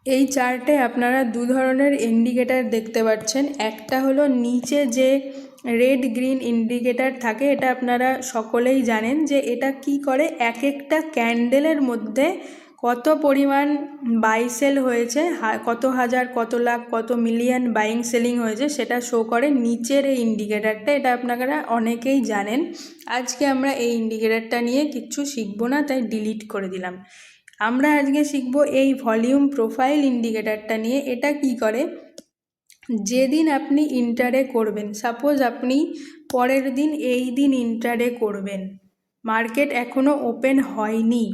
এই চার্টে আপনারা দু ধরনের ইন্ডিকেটর দেখতে পাচ্ছেন। একটা হলো নিচে যে রেড গ্রিন ইন্ডিকেটর থাকে, এটা আপনারা সকলেই জানেন যে এটা কি করে, এক একটা ক্যান্ডেলের মধ্যে কত পরিমাণ বাই সেল হয়েছে, কত হাজার, কত লাখ, কত মিলিয়ন বাইং সেলিং হয়েছে সেটা শো করে নিচের এই ইন্ডিকেটরটা। এটা আপনারা অনেকেই জানেন। আজকে আমরা এই ইন্ডিকেটরটা নিয়ে কিচ্ছু শিখবো না, তাই ডিলিট করে দিলাম। আমরা আজকে শিখব এই ভলিউম প্রোফাইল ইন্ডিকেটরটা নিয়ে। এটা কি করে, যেদিন আপনি ইন্টারে করবেন, সাপোজ আপনি পরের দিন এই দিন ইন্টারে করবেন, মার্কেট এখনও ওপেন হয়নি,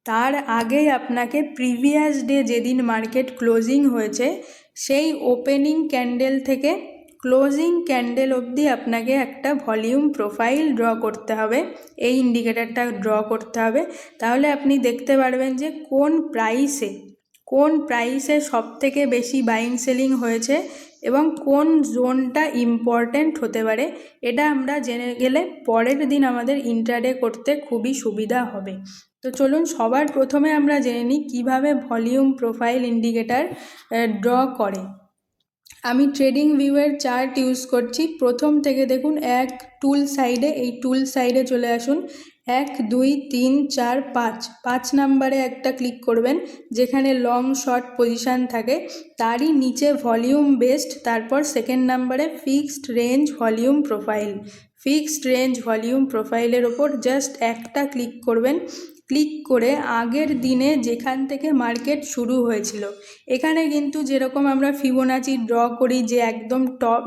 তার আগেই আপনাকে প্রিভিয়াস ডে যেদিন মার্কেট ক্লোজিং হয়েছে সেই ওপেনিং ক্যান্ডেল থেকে ক্লোজিং ক্যান্ডেল অবধি আপনাকে একটা ভলিউম প্রোফাইল ড্র করতে হবে, এই ইন্ডিকেটরটা ড্র করতে হবে। তাহলে আপনি দেখতে পারবেন যে কোন প্রাইসে সবথেকে বেশি বাইং সেলিং হয়েছে এবং কোন জোনটা ইম্পর্ট্যান্ট হতে পারে। এটা আমরা জেনে গেলে পরের দিন আমাদের ইন্ট্রাডে করতে খুবই সুবিধা হবে। তো চলুন সবার প্রথমে আমরা জেনে নিই কীভাবে ভলিউম প্রোফাইল ইন্ডিকেটর ড্র করে। আমি ট্রেডিং ভিউয়ের চার্ট ইউজ করছি। প্রথম থেকে দেখুন, এক টুল সাইডে, এই টুল সাইডে চলে আসুন। 1 2 3 4 5 নাম্বারে একটা ক্লিক করবেন, যেখানে লং শর্ট পজিশান থাকে তারই নিচে ভলিউম বেসড, তারপর সেকেন্ড নাম্বারে fixed range volume profile. Fixed range volume প্রোফাইলের ওপর জাস্ট একটা ক্লিক করবেন। ক্লিক করে আগের দিনে যেখান থেকে মার্কেট শুরু হয়েছিল, এখানে কিন্তু যেরকম আমরা ফিবোনাচি ড্র করি যে একদম টপ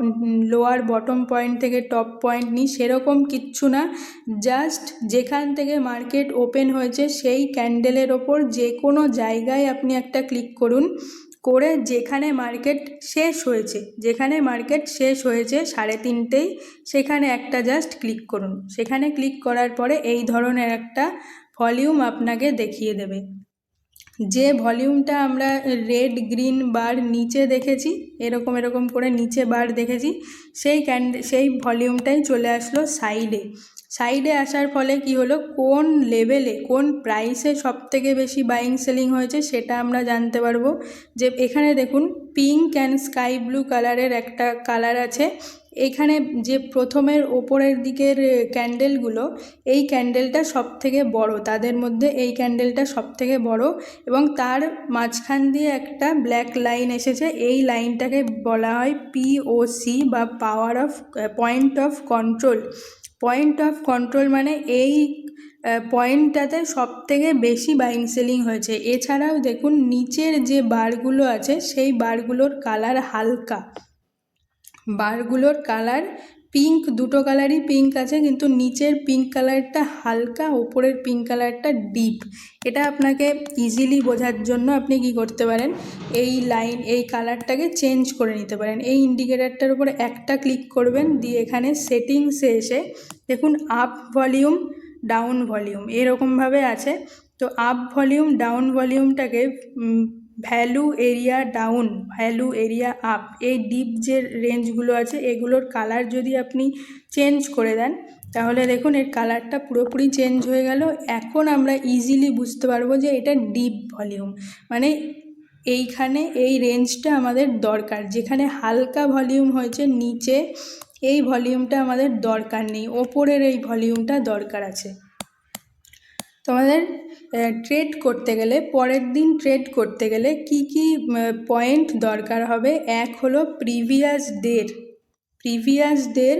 লোয়ার বটম পয়েন্ট থেকে টপ পয়েন্ট নিই, সেরকম কিচ্ছু না। জাস্ট যেখান থেকে মার্কেট ওপেন হয়েছে সেই ক্যান্ডেলের ওপর যে কোনো জায়গায় আপনি একটা ক্লিক করুন, করে যেখানে মার্কেট শেষ হয়েছে 3:30, সেখানে একটা জাস্ট ক্লিক করুন। সেখানে ক্লিক করার পরে এই ধরনের একটা ভলিউম আপনাকে দেখিয়ে দেবে। যে ভলিউমটা আমরা রেড গ্রিন বার নিচে দেখেছি, এরকম করে নিচে বার দেখেছি, সেই ভলিউমটাই চলে আসলো সাইডে আসার ফলে কি হলো, কোন লেভেলে কোন প্রাইসে সবথেকে বেশি বাইং সেলিং হয়েছে সেটা আমরা জানতে পারবো। যে এখানে দেখুন, পিঙ্ক অ্যান্ড স্কাই ব্লু কালারের একটা কালার আছে। এখানে যে প্রথমের ওপরের দিকের ক্যান্ডেলগুলো, এই ক্যান্ডেলটা সবথেকে বড়, তাদের মধ্যে এই ক্যান্ডেলটা সবথেকে বড় এবং তার মাঝখান দিয়ে একটা ব্ল্যাক লাইন এসেছে। এই লাইনটাকে বলা হয় POC বা point of control. Point of control মানে এই পয়েন্টটাতে সবথেকে বেশি বাইং সেলিং হয়েছে। এছাড়াও দেখুন নিচের যে বারগুলো আছে সেই বারগুলোর কালার হালকা, বারগুলোর কালার পিঙ্ক, দুটো কালারই পিঙ্ক আছে, কিন্তু নিচের পিঙ্ক কালারটা হালকা, ওপরের পিঙ্ক কালারটা ডিপ। এটা আপনাকে ইজিলি বোঝার জন্য আপনি কি করতে পারেন, এই কালারটাকে চেঞ্জ করে নিতে পারেন। এই ইন্ডিকেটারটার উপরে একটা ক্লিক করবেন, দিয়ে এখানে সেটিংসে এসে দেখুন আপ ভলিউম, ডাউন ভলিউম এরকমভাবে আছে। তো আপ ভলিউম ডাউন ভলিউমটাকে value area down, value area up, এই ডিপ যে রেঞ্জগুলো আছে এগুলোর কালার যদি আপনি চেঞ্জ করে দেন, তাহলে দেখুন এর কালারটা পুরোপুরি চেঞ্জ হয়ে গেল। এখন আমরা ইজিলি বুঝতে পারবো যে এটা ডিপ ভলিউম, মানে এইখানে এই রেঞ্জটা আমাদের দরকার। যেখানে হালকা ভলিউম হয়েছে নিচে, এই ভলিউমটা আমাদের দরকার নেই, ওপরের এই ভলিউমটা দরকার আছে। তোমাদের ট্রেড করতে গেলে, পরের দিন ট্রেড করতে গেলে কি কি পয়েন্ট দরকার হবে। এক হলো প্রিভিয়াস ডের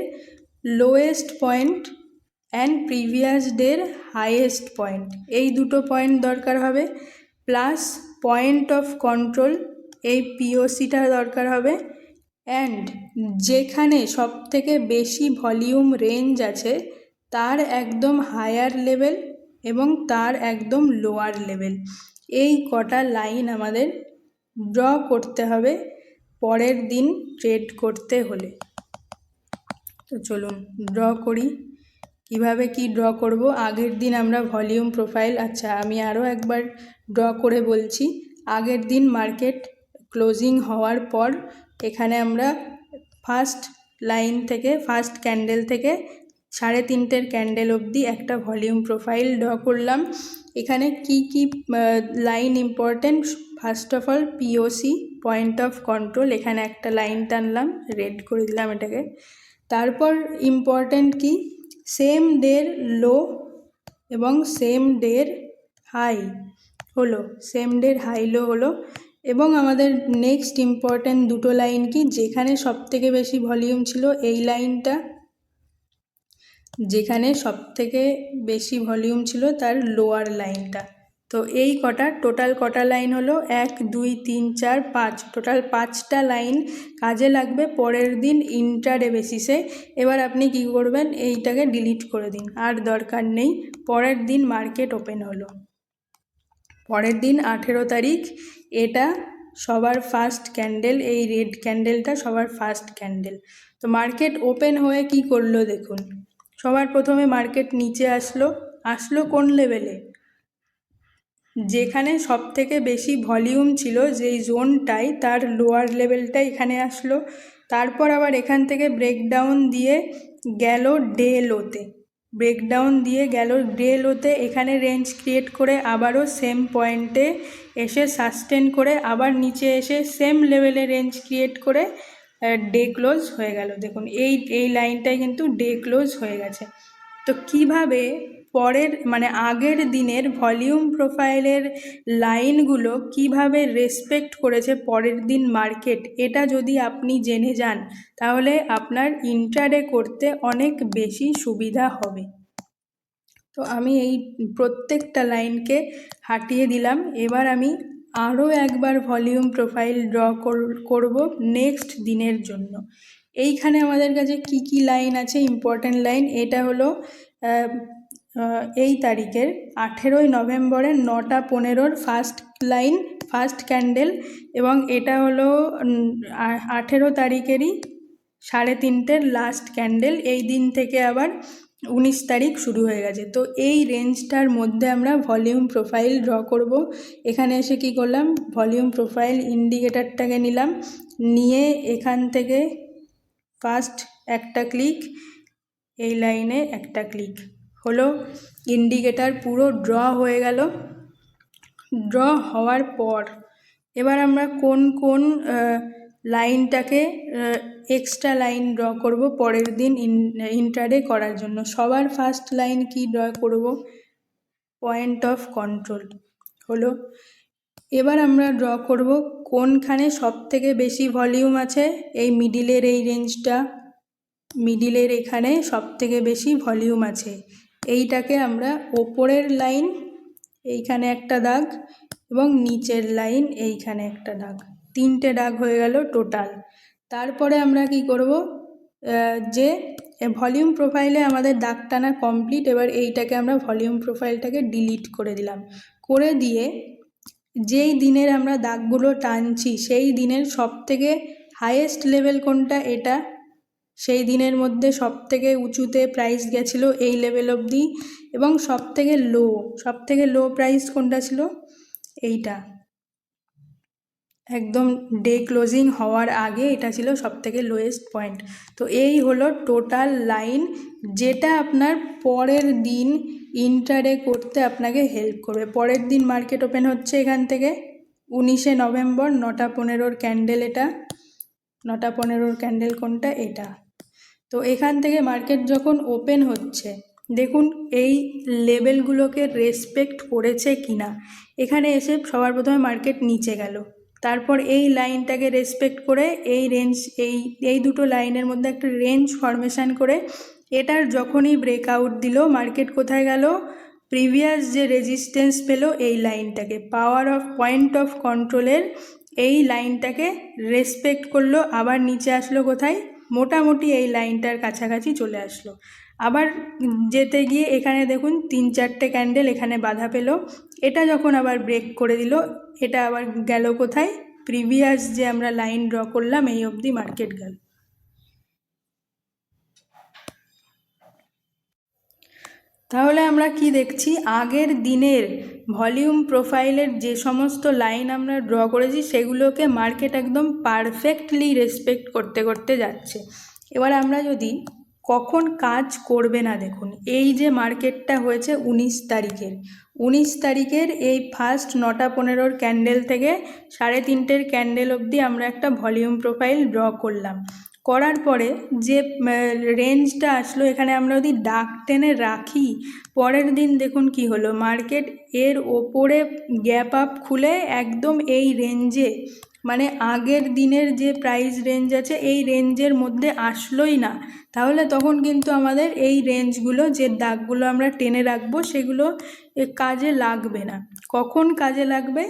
লোয়েস্ট পয়েন্ট অ্যান্ড প্রিভিয়াস ডের হাইয়েস্ট পয়েন্ট, এই দুটো পয়েন্ট দরকার হবে। প্লাস পয়েন্ট অফ কন্ট্রোল, এই POCটা দরকার হবে। অ্যান্ড যেখানে সবথেকে বেশি ভলিউম রেঞ্জ আছে তার একদম হায়ার লেভেল এবং তার একদম লোয়ার লেভেল, এই কটা লাইন আমাদের ড্র করতে হবে পরের দিন ট্রেড করতে হলে। তো চলুন ড্র করি। কিভাবে কি ড্র করব, আগের দিন আমরা ভলিউম প্রোফাইল, আচ্ছা আমি আরও একবার ড্র করে বলছি। আগের দিন মার্কেট ক্লোজিং হওয়ার পর এখানে আমরা ফার্স্ট লাইন থেকে, ফার্স্ট ক্যান্ডেল থেকে 3.5 ক্যান্ডেল অবধি একটা ভলিউম প্রোফাইল ড্র করলাম। এখানে কি কি line important, first of all POC, point of control, এখানে একটা লাইন টানলাম, রেড করে দিলাম এটাকে। তারপর ইম্পর্টেন্ট কি, সেম ডের লো এবং সেম ডের হাই হলো, সেম ডের হাই লো হলো। এবং আমাদের নেক্সট ইম্পর্টেন্ট দুটো লাইন কি, যেখানে সবথেকে বেশি ভলিউম ছিল এই লাইনটা, যেখানে সবথেকে বেশি ভলিউম ছিল তার লোয়ার লাইনটা। তো এই টোটাল কটা লাইন হলো, 1 2 3 4 5, টোটাল 5টা লাইন কাজে লাগবে পরের দিন ইন্ট্রাডে বেসিসে। এবার আপনি কি করবেন, এইটাকে ডিলিট করে দিন, আর দরকার নেই। পরের দিন মার্কেট ওপেন হলো, পরের দিন 18 তারিখ, এটা সবার ফার্স্ট ক্যান্ডেল, এই রেড ক্যান্ডেলটা সবার ফার্স্ট ক্যান্ডেল। তো মার্কেট ওপেন হয়ে কি করলো দেখুন, সবার প্রথমে মার্কেট নিচে আসলো কোন লেভেলে, যেখানে সব থেকে বেশি ভলিউম ছিল যেই জোনটাই, তার লোয়ার লেভেলটা এখানে আসলো। তারপর আবার এখান থেকে ব্রেকডাউন দিয়ে গেল ডে লোতে, ব্রেকডাউন দিয়ে গেল ডে লোতে, এখানে রেঞ্জ ক্রিয়েট করে আবারও সেম পয়েন্টে এসে সাস্টেন করে আবার নিচে এসে সেম লেভেলে রেঞ্জ ক্রিয়েট করে ডে ক্লোজ হয়ে গেল। দেখুন এই লাইনটাই কিন্তু ডে ক্লোজ হয়ে গেছে। তো কিভাবে পরের আগের দিনের ভলিউম প্রোফাইলের লাইনগুলো কিভাবে রেসপেক্ট করেছে পরের দিন মার্কেট, এটা যদি আপনি জেনে যান তাহলে আপনার ইন্ট্রাডে করতে অনেক বেশি সুবিধা হবে। তো আমি এই প্রত্যেকটা লাইনকে হাটিয়ে দিলাম। এবার আমি আরও একবার ভলিউম প্রোফাইল ড্র করব নেক্সট দিনের জন্য। এইখানে আমাদের কাছে কি কি লাইন আছে ইম্পর্ট্যান্ট লাইন, এটা হলো এই তারিখের 18ই নভেম্বরের 9টা 15 ফার্স্ট লাইন, ফার্স্ট ক্যান্ডেল, এবং এটা হলো 18 তারিখেরই 3:30 লাস্ট ক্যান্ডেল। এই দিন থেকে আবার 19 তারিখ শুরু হয়ে গেছে। তো এই রেঞ্জটার মধ্যে আমরা ভলিউম প্রোফাইল ড্র করব। এখানে এসে কি করলাম, ভলিউম প্রোফাইল ইন্ডিকেটারটাকে নিলাম, নিয়ে এখান থেকে ফার্স্ট একটা ক্লিক, এই লাইনে একটা ক্লিক হলো, ইন্ডিকেটার পুরো ড্র হয়ে গেল। ড্র হওয়ার পর এবার আমরা কোন কোন লাইনটাকে এক্সট্রা লাইন ড্র করব পরের দিন ইন্ট্রাডে করার জন্য। সবার ফার্স্ট লাইন কি ড্র করব, পয়েন্ট অফ কন্ট্রোল হলো। এবার আমরা ড্র করব কোনখানে সব থেকে বেশি ভলিউম আছে, এই মিডিলের এই রেঞ্জটা, মিডিলের এখানে সব থেকে বেশি ভলিউম আছে। এইটাকে আমরা ওপরের লাইন, এইখানে একটা দাগ, এবং নিচের লাইন এইখানে একটা দাগ, 3টে দাগ হয়ে গেল টোটাল। তারপরে আমরা কি করব, যে ভলিউম প্রোফাইলে আমাদের দাগ টানা কমপ্লিট। এবার এইটাকে আমরা ভলিউম প্রোফাইলটাকে ডিলিট করে দিলাম, করে দিয়ে যেই দিনের আমরা দাগগুলো টানছি সেই দিনের সব থেকে হাইয়েস্ট লেভেল কোনটা, এটা সেই দিনের মধ্যে সব থেকে উঁচুতে প্রাইস গেছিলো এই লেভেল অবধি, এবং সব থেকে লো প্রাইস কোনটা ছিল, এইটা একদম ডে ক্লোজিং হওয়ার আগে এটা ছিল সব থেকে লোয়েস্ট পয়েন্ট। তো এই হলো টোটাল লাইন, যেটা আপনার পরের দিন ইন্ট্রাডে করতে আপনাকে হেল্প করবে। পরের দিন মার্কেট ওপেন হচ্ছে এখান থেকে 19শে নভেম্বর 9টা 15 ক্যান্ডেল, এটা 9টা 15 ক্যান্ডেল কোনটা, এটা। তো এখান থেকে মার্কেট যখন ওপেন হচ্ছে দেখুন এই লেভেলগুলোকে রেসপেক্ট করেছে কিনা। এখানে এসে সবার প্রথমে মার্কেট নিচে গেল, তারপর এই লাইনটাকে রেসপেক্ট করে এই রেঞ্জ, এই দুটো লাইনের মধ্যে একটা রেঞ্জ ফরমেশন করে এটার যখনই ব্রেকআউট দিল মার্কেট কোথায় গেল, প্রিভিয়াস যে রেজিস্ট্যান্স পেল এই লাইনটাকে, পাওয়ার অফ পয়েন্ট অফ কন্ট্রোলের এই লাইনটাকে রেসপেক্ট করলো, আবার নিচে আসলো কোথায়, মোটামুটি এই লাইনটার কাছাকাছি চলে আসলো। আবার যেতে গিয়ে এখানে দেখুন 3-4টে ক্যান্ডেল এখানে বাধা পেল, এটা যখন আবার ব্রেক করে দিল এটা আবার গেল কোথায়, প্রিভিয়াস যে আমরা লাইন ড্র করলাম এই অবধি মার্কেট গেল। তাহলে আমরা কি দেখছি, আগের দিনের ভলিউম প্রোফাইলের যে সমস্ত লাইন আমরা ড্র করেছি সেগুলোকে মার্কেট একদম পারফেক্টলি রেসপেক্ট করতে করতে যাচ্ছে। এবার আমরা যদি কখন কাজ করবে না দেখুন। এই যে মার্কেটটা হয়েছে 19 তারিখের এই ফার্স্ট 9:15 ক্যান্ডেল থেকে 3:30 ক্যান্ডেল অবধি আমরা একটা ভলিউম প্রোফাইল ড্র করলাম। করার পরে যে রেঞ্জটা আসলো, এখানে আমরা যদি ডাক টেনে রাখি, পরের দিন দেখুন কি হলো, মার্কেট এর ওপরে গ্যাপ আপ খুলে একদম এই রেঞ্জে, মানে আগের দিনের যে প্রাইস রেঞ্জ আছে এই রেঞ্জের মধ্যে আসলোই না। তাহলে তখন কিন্তু আমাদের এই রেঞ্জগুলো, যে দাগগুলো আমরা টেনে রাখবো, সেগুলো কাজে লাগবে না। কখন কাজে লাগবে?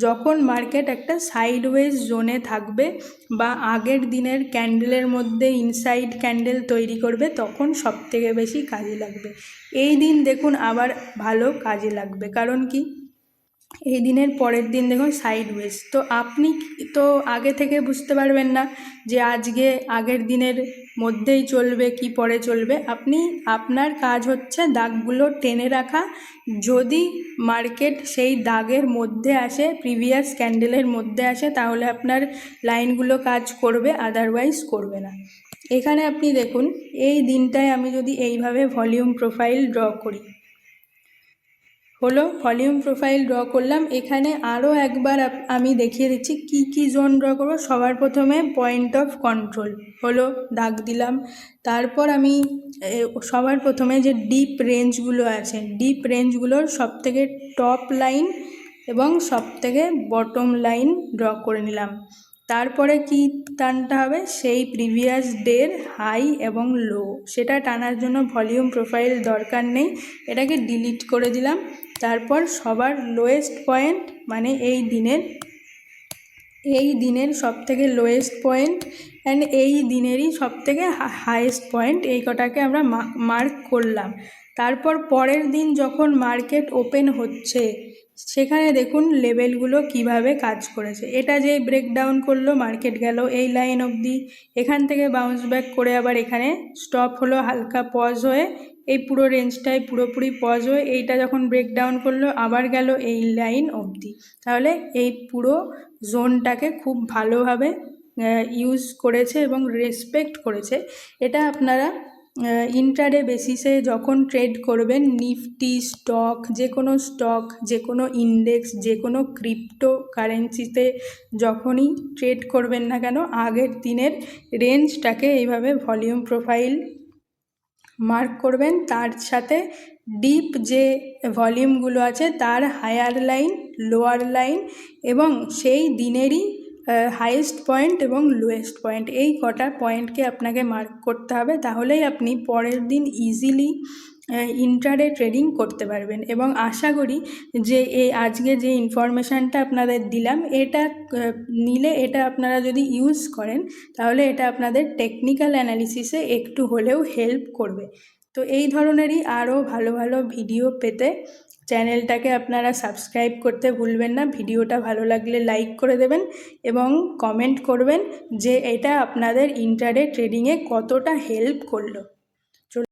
যখন মার্কেট একটা সাইডওয়েজ জোনে থাকবে বা আগের দিনের ক্যান্ডেলের মধ্যে ইনসাইড ক্যান্ডেল তৈরি করবে, তখন সবথেকে বেশি কাজে লাগবে। এই দিন দেখুন আবার ভালো কাজে লাগবে, কারণ কি, এই দিনের পরের দিন দেখুন সাইডওয়েজ। তো আপনি তো আগে থেকে বুঝতে পারবেন না যে আজকে আগের দিনের মধ্যেই চলবে কি পরে চলবে। আপনার কাজ হচ্ছে দাগগুলো টেনে রাখা। যদি মার্কেট সেই দাগের মধ্যে আসে, প্রিভিয়াস ক্যান্ডেলের মধ্যে আসে, তাহলে আপনার লাইনগুলো কাজ করবে, আদারওয়াইজ করবে না। এখানে আপনি দেখুন, এই দিনটায় আমি যদি এইভাবে ভলিউম প্রোফাইল ড্র করি, হলো ভলিউম প্রোফাইল ড্র করলাম। এখানে আরও একবার আমি দেখিয়ে দিচ্ছি কি কি জোন ড্র করবো। সবার প্রথমে পয়েন্ট অফ কন্ট্রোল হলো, দাগ দিলাম। তারপর আমি সবার প্রথমে যে ডিপ রেঞ্জগুলো আছে, ডিপ রেঞ্জগুলোর সবথেকে টপ লাইন এবং সবথেকে বটম লাইন ড্র করে নিলাম। তারপরে কি টানতে হবে? সেই প্রিভিয়াস ডের হাই এবং লো, সেটা টানার জন্য ভলিউম প্রোফাইল দরকার নেই, এটাকে ডিলিট করে দিলাম। তারপর সবার লোয়েস্ট পয়েন্ট, মানে এই দিনের সবথেকে লোয়েস্ট পয়েন্ট অ্যান্ড এই দিনেরই সবথেকে হাইয়েস্ট পয়েন্ট, এই কটাকে আমরা মার্ক করলাম। তারপর পরের দিন যখন মার্কেট ওপেন হচ্ছে, সেখানে দেখুন লেভেলগুলো কিভাবে কাজ করেছে। এটা যে ব্রেকডাউন করলো, মার্কেট গেল এই লাইন অবধি, এখান থেকে বাউন্স ব্যাক করে আবার এখানে স্টপ হলো, হালকা পজ হয়ে এই পুরো রেঞ্জটায় পুরোপুরি পজ হয়ে এইটা যখন ব্রেকডাউন করলো, আবার গেল এই লাইন অবধি। তাহলে এই পুরো জোনটাকে খুব ভালোভাবে ইউজ করেছে এবং রেসপেক্ট করেছে। এটা আপনারা ইন্ট্রাডে বেসিসে যখন ট্রেড করবেন, নিফটি স্টক, যে কোনো ইন্ডেক্স, যে কোনো ক্রিপ্টো কারেন্সিতে যখনই ট্রেড করবেন না কেন, আগের দিনের রেঞ্জটাকে এইভাবে ভলিউম প্রোফাইল মার্ক করবেন। তার সাথে ডিপ যে ভলিউমগুলো আছে তার হায়ার লাইন, লোয়ার লাইন এবং সেই দিনেরই হাইয়েস্ট পয়েন্ট এবং লোয়েস্ট পয়েন্ট, এই কটা পয়েন্টকে আপনাকে মার্ক করতে হবে। তাহলেই আপনি পরের দিন ইজিলি ইন্ট্রাডে ট্রেডিং করতে পারবেন। এবং আশা করি যে এই আজকে যে ইনফরমেশানটা আপনাদের দিলাম, এটা নিলে, এটা আপনারা যদি ইউজ করেন, তাহলে এটা আপনাদের টেকনিক্যাল অ্যানালিসিসে একটু হলেও হেল্প করবে। তো এই ধরনেরই আরও ভালো ভালো ভিডিও পেতে চ্যানেলটাকে আপনারা সাবস্ক্রাইব করতে ভুলবেন না। ভিডিওটা ভালো লাগলে লাইক করে দেবেন এবং কমেন্ট করবেন যে এটা আপনাদের ইন্ট্রাডে ট্রেডিংয়ে কতটা হেল্প করলো।